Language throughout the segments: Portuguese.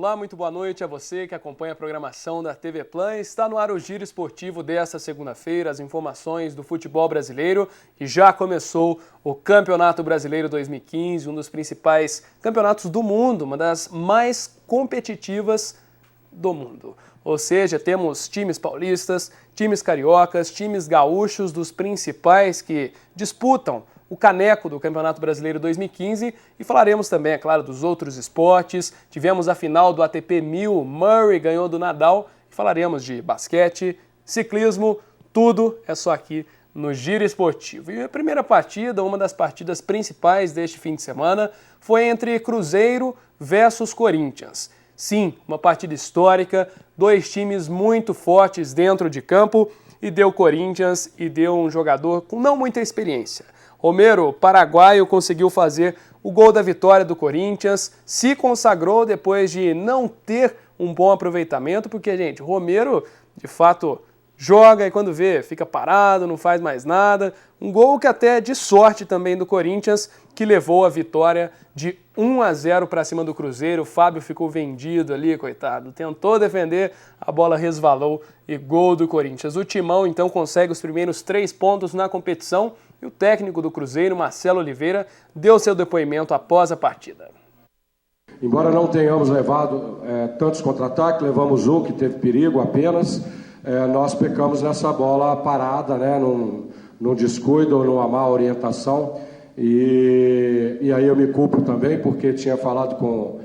Olá, muito boa noite a você que acompanha a programação da TV Plan. Está no ar o Giro Esportivo desta segunda-feira, as informações do futebol brasileiro. E já começou o Campeonato Brasileiro 2015, um dos principais campeonatos do mundo, uma das mais competitivas do mundo. Ou seja, temos times paulistas, times cariocas, times gaúchos, dos principais que disputam o caneco do Campeonato Brasileiro 2015 e falaremos também, é claro, dos outros esportes. Tivemos a final do ATP 1000, Murray ganhou do Nadal e falaremos de basquete, ciclismo, tudo é só aqui no Giro Esportivo. E a primeira partida, uma das partidas principais deste fim de semana, foi entre Cruzeiro versus Corinthians. Sim, uma partida histórica, dois times muito fortes dentro de campo e deu Corinthians e deu um jogador com não muita experiência. Romero, paraguaio, conseguiu fazer o gol da vitória do Corinthians, se consagrou depois de não ter um bom aproveitamento, porque, gente, Romero, de fato, joga e quando vê, fica parado, não faz mais nada. Um gol que até é de sorte também do Corinthians, que levou a vitória de 1-0 para cima do Cruzeiro. O Fábio ficou vendido ali, coitado. Tentou defender, a bola resvalou e gol do Corinthians. O Timão, então, consegue os primeiros 3 pontos na competição e o técnico do Cruzeiro, Marcelo Oliveira, deu seu depoimento após a partida. Embora não tenhamos levado tantos contra-ataques, levamos um que teve perigo apenas, nós pecamos nessa bola parada, né, num descuido, numa má orientação, e aí eu me culpo também, porque tinha falado com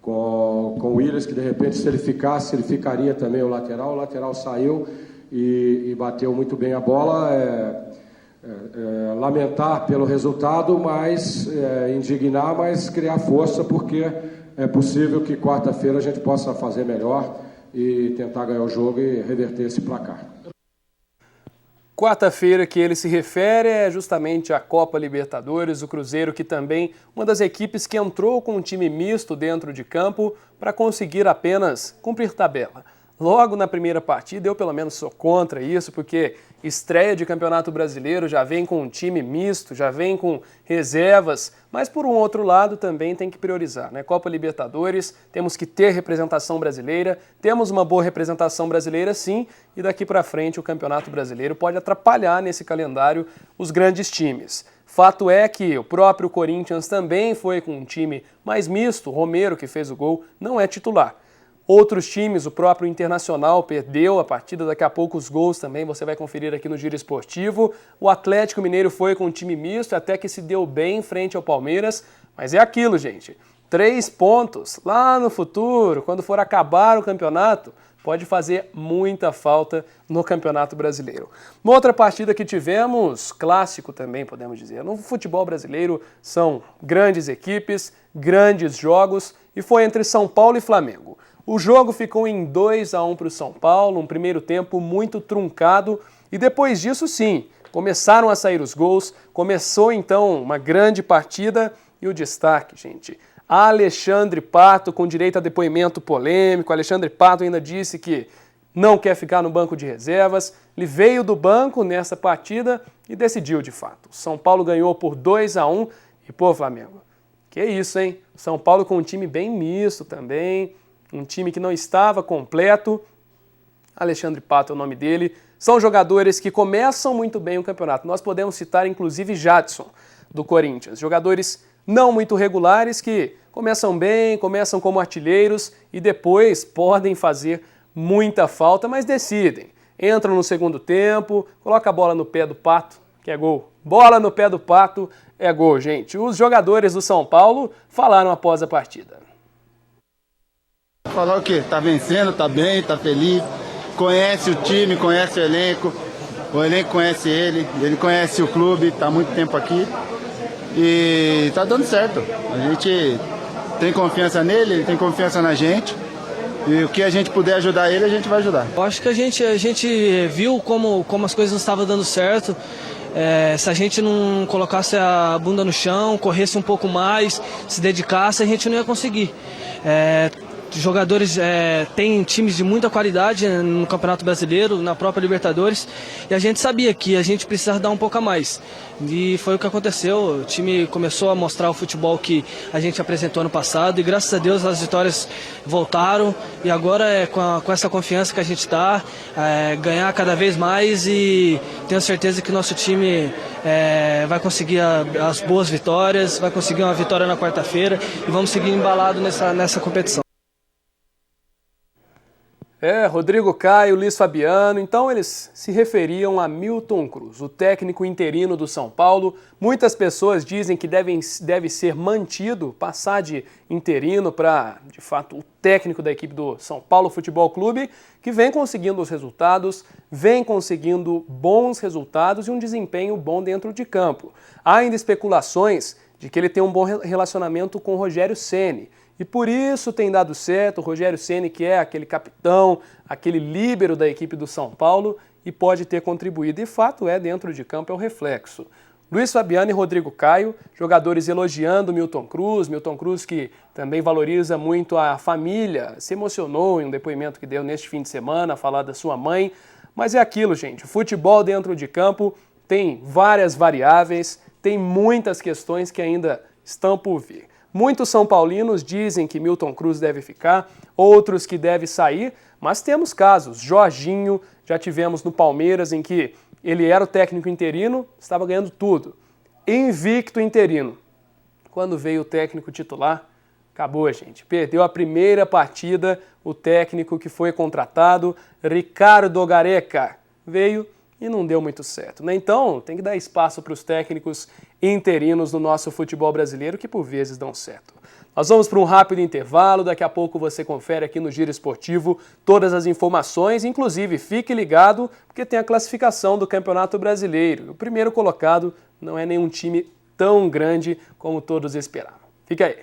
o Williams que de repente se ele ficasse, ele ficaria também o lateral saiu e bateu muito bem a bola. Lamentar pelo resultado, mas indignar, mas criar força, porque é possível que quarta-feira a gente possa fazer melhor e tentar ganhar o jogo e reverter esse placar. Quarta-feira que ele se refere é justamente a Copa Libertadores, o Cruzeiro, que também uma das equipes que entrou com um time misto dentro de campo para conseguir apenas cumprir tabela. Logo na primeira partida, eu pelo menos sou contra isso, porque estreia de Campeonato Brasileiro já vem com um time misto, já vem com reservas, mas por um outro lado também tem que priorizar, né? Copa Libertadores, temos que ter representação brasileira, temos uma boa representação brasileira sim, e daqui para frente o Campeonato Brasileiro pode atrapalhar nesse calendário os grandes times. Fato é que o próprio Corinthians também foi com um time mais misto, Romero, que fez o gol, não é titular. Outros times, o próprio Internacional perdeu a partida, daqui a pouco os gols também você vai conferir aqui no Giro Esportivo. O Atlético Mineiro foi com um time misto, até que se deu bem frente ao Palmeiras, mas é aquilo, gente. 3 pontos lá no futuro, quando for acabar o campeonato, pode fazer muita falta no Campeonato Brasileiro. Uma outra partida que tivemos, clássico também podemos dizer, no futebol brasileiro são grandes equipes, grandes jogos, e foi entre São Paulo e Flamengo. O jogo ficou em 2-1 para o São Paulo, um primeiro tempo muito truncado, e depois disso sim, começaram a sair os gols, começou então uma grande partida, e o destaque, gente, Alexandre Pato com direito a depoimento polêmico. Alexandre Pato ainda disse que não quer ficar no banco de reservas, ele veio do banco nessa partida e decidiu de fato. O São Paulo ganhou por 2-1 e pô, Flamengo, que isso, hein? São Paulo com um time bem misto também, um time que não estava completo. Alexandre Pato é o nome dele. São jogadores que começam muito bem o campeonato. Nós podemos citar inclusive Jadson, do Corinthians. Jogadores não muito regulares que começam bem, começam como artilheiros e depois podem fazer muita falta, mas decidem. Entram no segundo tempo, coloca a bola no pé do Pato, que é gol. Bola no pé do Pato é gol, gente. Os jogadores do São Paulo falaram após a partida. Falar o quê? Tá vencendo, tá bem, tá feliz, conhece o time, conhece o elenco conhece ele conhece o clube, tá há muito tempo aqui e tá dando certo. A gente tem confiança nele, ele tem confiança na gente e o que a gente puder ajudar ele, a gente vai ajudar. Eu acho que a gente viu como as coisas não estavam dando certo. Se a gente não colocasse a bunda no chão, corresse um pouco mais, se dedicasse, a gente não ia conseguir. jogadores têm times de muita qualidade no Campeonato Brasileiro, na própria Libertadores, e a gente sabia que a gente precisava dar um pouco a mais. E foi o que aconteceu, o time começou a mostrar o futebol que a gente apresentou ano passado, e graças a Deus as vitórias voltaram, e agora é com essa confiança que a gente está, ganhar cada vez mais, e tenho certeza que nosso time vai conseguir as boas vitórias, vai conseguir uma vitória na quarta-feira, e vamos seguir embalado nessa competição. Rodrigo Caio, Luiz Fabiano, então eles se referiam a Milton Cruz, o técnico interino do São Paulo. Muitas pessoas dizem que deve ser mantido, passar de interino para, de fato, o técnico da equipe do São Paulo Futebol Clube, que vem conseguindo os resultados, vem conseguindo bons resultados e um desempenho bom dentro de campo. Há ainda especulações de que ele tem um bom relacionamento com o Rogério Ceni. E por isso tem dado certo. O Rogério Ceni, que é aquele capitão, aquele líbero da equipe do São Paulo, e pode ter contribuído. E fato dentro de campo é o reflexo. Luiz Fabiano e Rodrigo Caio, jogadores elogiando Milton Cruz que também valoriza muito a família, se emocionou em um depoimento que deu neste fim de semana, falar da sua mãe. Mas é aquilo, gente, o futebol dentro de campo tem várias variáveis, tem muitas questões que ainda estão por vir. Muitos são paulinos dizem que Milton Cruz deve ficar, outros que deve sair, mas temos casos. Jorginho, já tivemos no Palmeiras, em que ele era o técnico interino, estava ganhando tudo. Invicto interino. Quando veio o técnico titular, acabou, gente. Perdeu a primeira partida, o técnico que foi contratado, Ricardo Gareca, veio e não deu muito certo, né? Então, tem que dar espaço para os técnicos interinos no nosso futebol brasileiro, que por vezes dão certo. Nós vamos para um rápido intervalo, daqui a pouco você confere aqui no Giro Esportivo todas as informações, inclusive fique ligado, porque tem a classificação do Campeonato Brasileiro. O primeiro colocado não é nenhum time tão grande como todos esperavam. Fica aí.